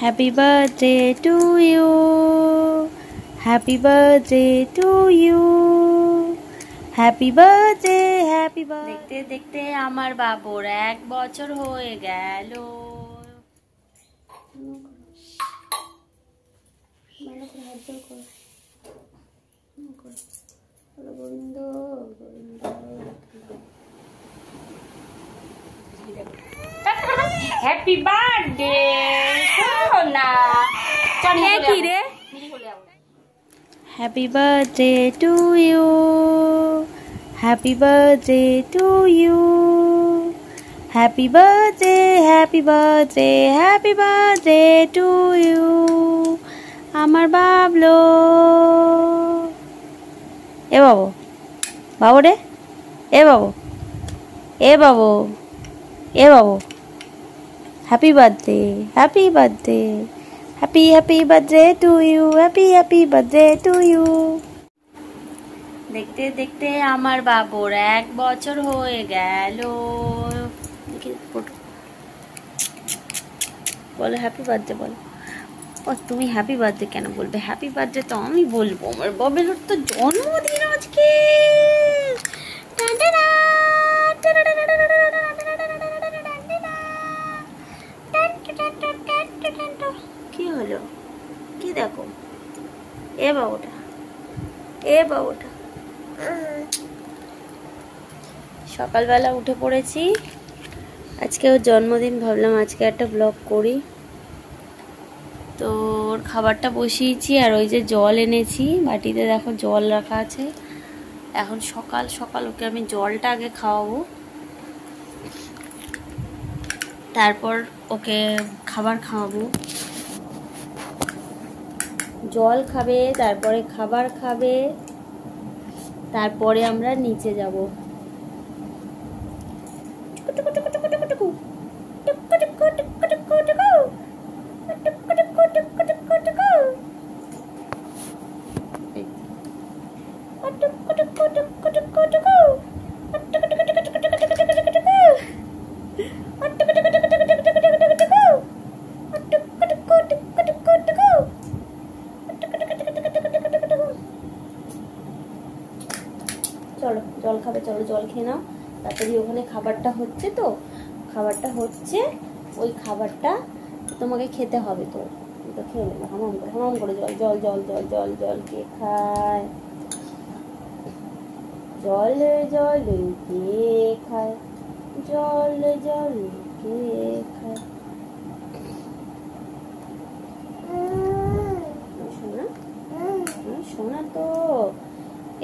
Happy birthday to you. Happy birthday to you. Happy birthday, happy birthday. দেখতে দেখতে আমার বাবুর 1 বছর হয়ে গেল। হ্যাপি বার্থডে সোনা। কি রে? Happy birthday to you. Happy birthday to you. Happy birthday, happy birthday, happy birthday to you. আমার বাবলো। এ বাবু, বাবু রে, এ বাবু, এ বাবু, এ বাবু। Happy birthday, happy birthday, happy happy birthday to you, happy happy birthday to you. দেখতে দেখতে আমার বাবুর 1 বছর হয়ে গেল। বলো হ্যাপি বার্থডে বলো। ও তুমি হ্যাপি বার্থডে কেন বলবে? হ্যাপি বার্থডে তো আমি বলবো, আমার বাবেলুর তো জন্মদিন আজকে। কি হলো? কি দেখো? এ বাবুটা, এ বাবুটা। সকালবেলা উঠে পড়েছি, আজকে ওর জন্মদিন, ভাবলাম আজকে একটা ব্লগ করি। তো ওর খাবারটা বসিয়েছি, আর ওই যে জল এনেছি বাটিতে, দেখো জল রাখা আছে। এখন সকাল সকাল ওকে আমি জলটা আগে খাওয়াবো, তারপর ওকে খাবার খাওয়াবো। জল খাবে, তারপরে খাবার খাবে, তারপরে আমরা নিচে যাব। চলো জল খাবে, চলো জল খেয়ে নাও তাড়াতাড়ি। ওখানে খাবারটা হচ্ছে, তো খাবারটা হচ্ছে, ওই খাবারটা তোমাকে খেতে হবে। তো খেয়ে নেবে, হামাম করে জল জল জল জল জল জল কে খায়? জল জল কে খায়? জল জল কে খায়? শোনা, শোনা তো।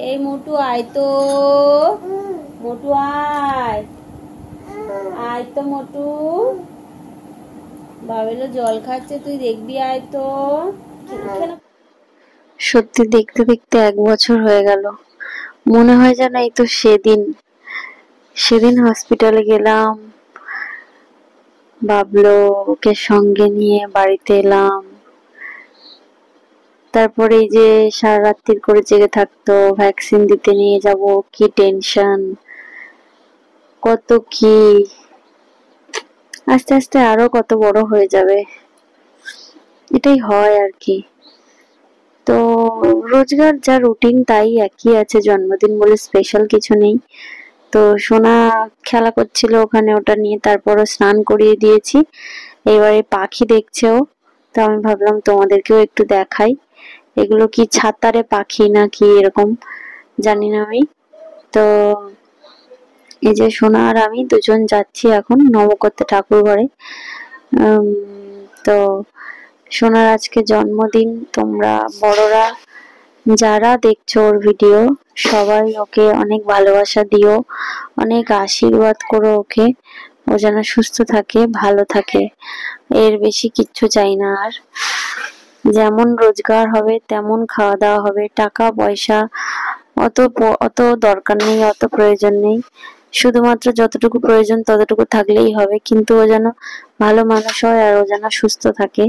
এই মোটু আয় তো, মোটু আয়, আয় তো মোটু। বাবেলো জল খাচ্ছে, তুই দেখবি, আয় তো। সত্যি দেখতে দেখতে 1 বছর হয়ে গেল। মনে হয় যেন এই তো সেদিন হসপিটালে গেলাম, বাবলো ওকে সঙ্গে নিয়ে বাড়িতে এলাম। তারপরে এই যে সারা রাত্রি করে জেগে থাকতো, ভ্যাকসিন দিতে নিয়ে যাব, কি টেনশন, কত কি। আস্তে আস্তে আরো কত বড় হয়ে যাবে, এটাই হয় আর কি। তো রোজগার যা রুটিন তাই একই আছে, জন্মদিন বলে স্পেশাল কিছু নেই। তো সোনা খেলা করছিল ওখানে, ওটা নিয়ে তারপরও স্নান করিয়ে দিয়েছি। এবারে পাখি দেখছেও, তো আমি ভাবলাম তোমাদেরকেও একটু দেখাই। এগুলো কি ছাতারে পাখি না কি এরকম জানি না আমি। তো এই যে সোনা আর আমি দুজন যাচ্ছি এখন নবকর্তা ঠাকুর ঘরে। তো সোনার আজকে জন্মদিন। তোমরা বড়রা যারা দেখছো ওর ভিডিও, সবাই ওকে অনেক ভালোবাসা দিও, অনেক আশীর্বাদ করো ওকে, ও যেন সুস্থ থাকে, ভালো থাকে। এর বেশি কিচ্ছু চাই না। আর যেমন রোজগার হবে তেমন খাওয়া দাওয়া হবে, টাকা পয়সা অত দরকার নেই, অত প্রয়োজন নেই। শুধুমাত্র যতটুকু প্রয়োজন ততটুকু থাকলেই হবে, কিন্তু ও যেন ভালো মানুষ হয় আর ও যেন সুস্থ থাকে।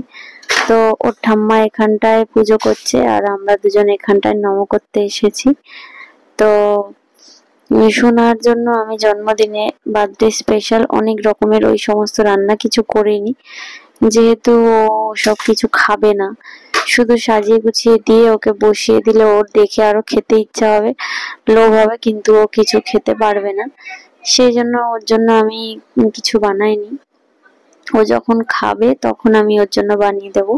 তো ওর ঠাম্মা এখানটায় পুজো করছে, আর আমরা দুজন এখানটায় নম করতে এসেছি। তো সোনার জন্য আমি জন্মদিনে বার্থডে স্পেশাল অনেক রকমের ওই সমস্ত রান্না কিছু করিনি, যেহেতু ও সবকিছু খাবে না, শুধু সাজিয়ে গুছিয়ে দিয়ে ওকে বসিয়ে দিলে ওর দেখে আরো খেতে ইচ্ছা হবে, লোভ হবে, কিন্তু ও কিছু খেতে পারবে না। সেই জন্য ওর জন্য আমি কিছু বানাইনি। ও যখন খাবে তখন আমি ওর জন্য বানিয়ে দেবো।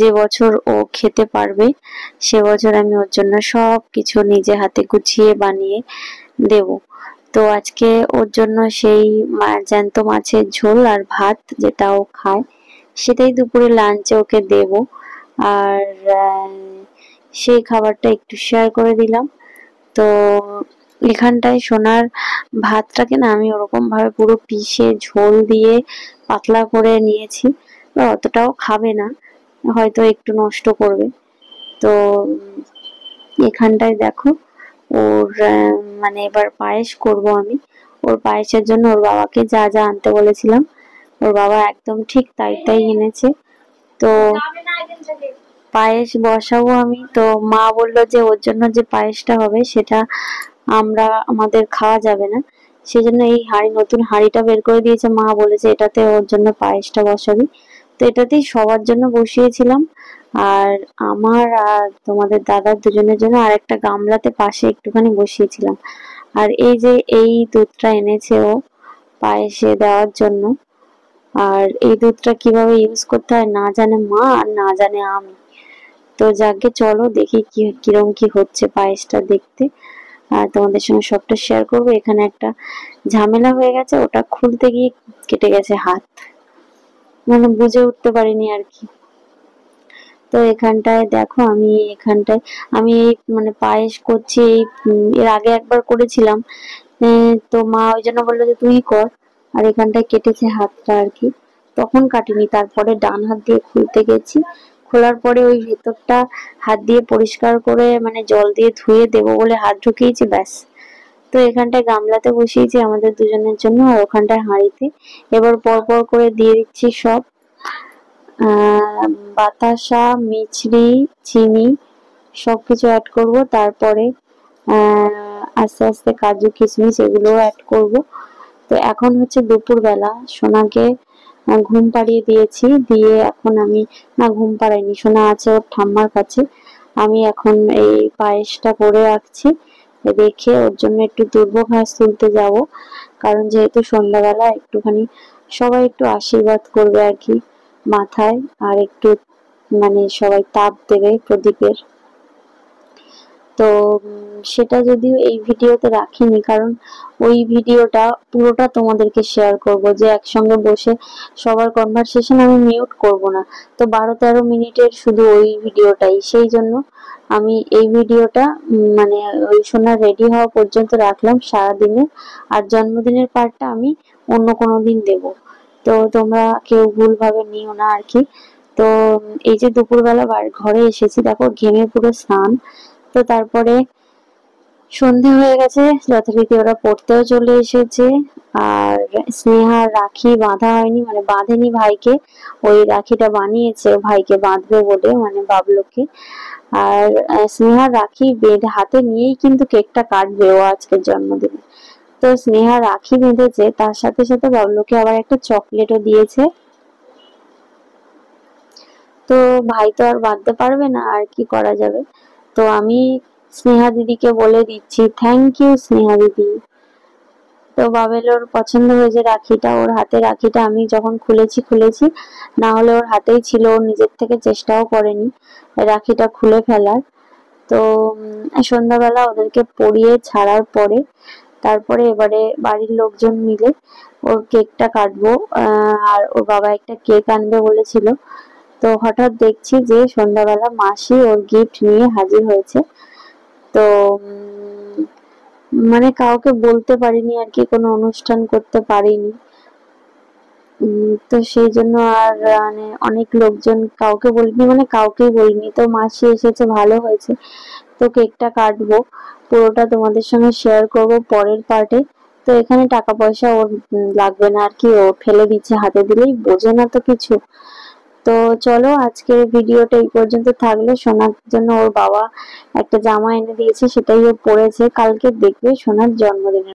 যে বছর ও খেতে পারবে সে বছর আমি ওর জন্য সব কিছু নিজে হাতে গুছিয়ে বানিয়ে দেব। তো আজকে ওর জন্য সেই জ্যান্ত মাছের ঝোল আর ভাত যেটা ও খায় সেটাই দুপুরে লাঞ্চে ওকে দেব। আর সেই খাবারটা একটু শেয়ার করে দিলাম। তো এখানটায় সোনার ভাতটাকে না আমি ওরকম ভাবে পুরো পিষে ঝোল দিয়ে পাতলা করে নিয়েছি। অতটাও খাবে না, হয়তো একটু নষ্ট করবে। তো এখানটায় দেখো ওর মানে এবার পায়েস করব আমি। ওর পায়েসের জন্য ওর বাবাকে যা যা আনতে বলেছিলাম ওর বাবা একদম ঠিক তাই তাই এনেছে। তো পায়েস বসাবো আমি। তো মা বললো যে ওর জন্য যে পায়েসটা হবে সেটা আমাদের খাওয়া যাবে না, সেজন্য এই নতুন হাঁড়িটা বের করে দিয়েছে। মা বলেছে এটাতে ওর জন্য পায়েসটা বসাবি। তো এটাতেই সবার জন্য বসিয়েছিলাম, আর আমার আর তোমাদের দাদার দুজনের জন্য আর একটা গামলাতে পাশে একটুখানি বসিয়েছিলাম। আর এই যে এই দুধটা এনেছে ও পায়েসে দেওয়ার জন্য। আর এই দুধটা কিভাবে ইউজ করতে হয় না জানে মা আর না জানে আমি। তো যাকে চলো দেখি কিরম কি হচ্ছে পায়েসটা দেখতে, আর তোমাদের সঙ্গে সবটা শেয়ার করবো। এখানে একটা ঝামেলা হয়ে গেছে, ওটা খুলতে গিয়ে কেটে গেছে হাত, মানে বুঝে উঠতে পারিনি আর কি। তো এখানটায় দেখো আমি এই মানে পায়েস করছি। এর আগে একবার করেছিলাম, তো মা ওই জন্য বললো যে তুই কর। আর এখানটায় কেটেছে হাতটা আর কি, তখন কাটিনি, তারপরে ডান হাত দিয়ে খুলতে গেছি। খোলার পরে ওই ভেতরটা হাত দিয়ে পরিষ্কার করে মানে জল দিয়ে ধুয়ে দেবো বলে হাত ঢুকিয়েছি, ব্যাস। তো এখানটায় গামলাতে বসিয়েছি আমাদের দুজনের জন্য, আর ওখানটায় হাঁড়িতে এবার পর পর করে দিয়ে দিচ্ছি সব বাতাসা, মিছরি, চিনি সবকিছু অ্যাড করব। তারপরে আস্তে আস্তে কাজু কিশমিশ এগুলোও অ্যাড করব। তো এখন হচ্ছে দুপুর বেলা, সোনাকে ঘুম পাড়িয়ে দিয়েছি, দিয়ে এখন আমি না ঘুম পাড়াইনি, সোনা আছে ওর ঠাম্মার কাছে। আমি এখন এই পায়েসটা করে রাখছি, রেখে ওর জন্য একটু দুর্ব ঘাস তুলতে যাব, কারণ যেহেতু সন্ধ্যাবেলা একটুখানি সবাই একটু আশীর্বাদ করবে আর কি মাথায়, আর একটু মানে সবাই তাপ দেবে প্রদীপের। তো সেটা যদিও এই ভিডিওতে রাখিনি, কারণ ওই ভিডিওটা পুরোটা তোমাদেরকে শেয়ার করব, যে একসঙ্গে বসে সবার কনভারসেশন আমি মিউট করব না। তো 12-13 মিনিটের শুধু ওই ভিডিওটাই, সেই জন্য আমি এই ভিডিওটা মানে ওই সোনা রেডি হওয়া পর্যন্ত রাখলাম সারাদিনে। আর জন্মদিনের পার্টটা আমি অন্য কোনো দিন দেব, তো তোমরা কেউ ভুল ভাবে নিও না আর কি। তো এই যে দুপুরবেলা ঘরে এসেছি, দেখো ঘেমে পুরো স্নান। তো তারপরে সন্ধে হয়ে গেছে, যথারীতি ওরা পড়তেও চলে এসেছে। আর স্নেহার রাখি বাঁধা হয়নি, মানে বাঁধেনি ভাইকে, ওই রাখিটা বানিয়েছে ভাইকে বাঁধবে বলে, মানে বাবলুকে। আর স্নেহার রাখি হাতে নিয়েই কিন্তু কেকটা কাটবে ও আজকের জন্মদিনে। তো স্নেহা রাখি বেঁধেছে, তার সাথে সাথে বাবলুকে আবার একটা চকলেটও দিয়েছে। তো ভাই তো আর বাঁধতে পারবে না, আর কি করা যাবে। তো আমি স্নেহা দিদিকে বলে দিচ্ছি, থ্যাংক ইউ স্নেহা দিদি। তো বাবেল ওর পছন্দ হয়েছে রাখিটা, ওর হাতে রাখিটা আমি যখন খুলেছি, না হলে ওর হাতেই ছিল, ওর নিজের থেকে চেষ্টাও করেনি রাখিটা খুলে ফেলার। তো সন্ধ্যাবেলা ওদেরকে পরিয়ে ছাড়ার পরে তারপরে এবারে বাড়ির লোকজন মিলে ওর কেকটা কাটবো। আর ওর বাবা একটা কেক আনবে বলেছিল। তো হঠাৎ দেখছি যে সন্ধ্যাবেলা মাসি ওর গিফট নিয়ে হাজির হয়েছে। তো মানে কাউকে বলতে পারিনি আর কি, কোনো অনুষ্ঠান করতে পারিনি। তো সেই জন্য আর মানে অনেক লোকজন, কাউকে বলিনি, মানে কাউকেই বলিনি। তো মাসি এসেছে, ভালো হয়েছে। তো কেকটা কাটবো, পুরোটা তোমাদের সঙ্গে শেয়ার করব পরের পার্টে। তো এখানে টাকা পয়সা ওর লাগবে না আর কি, ও ফেলে দিচ্ছে, হাতে দিলেই বোঝে না তো কিছু। তো চলো আজকের ভিডিওটা এই পর্যন্ত থাকলো। সোনার জন্য ওর বাবা একটা জামা এনে দিয়েছে, সেটাই ও পরেছে, কালকে দেখবে সোনার জন্মদিনের।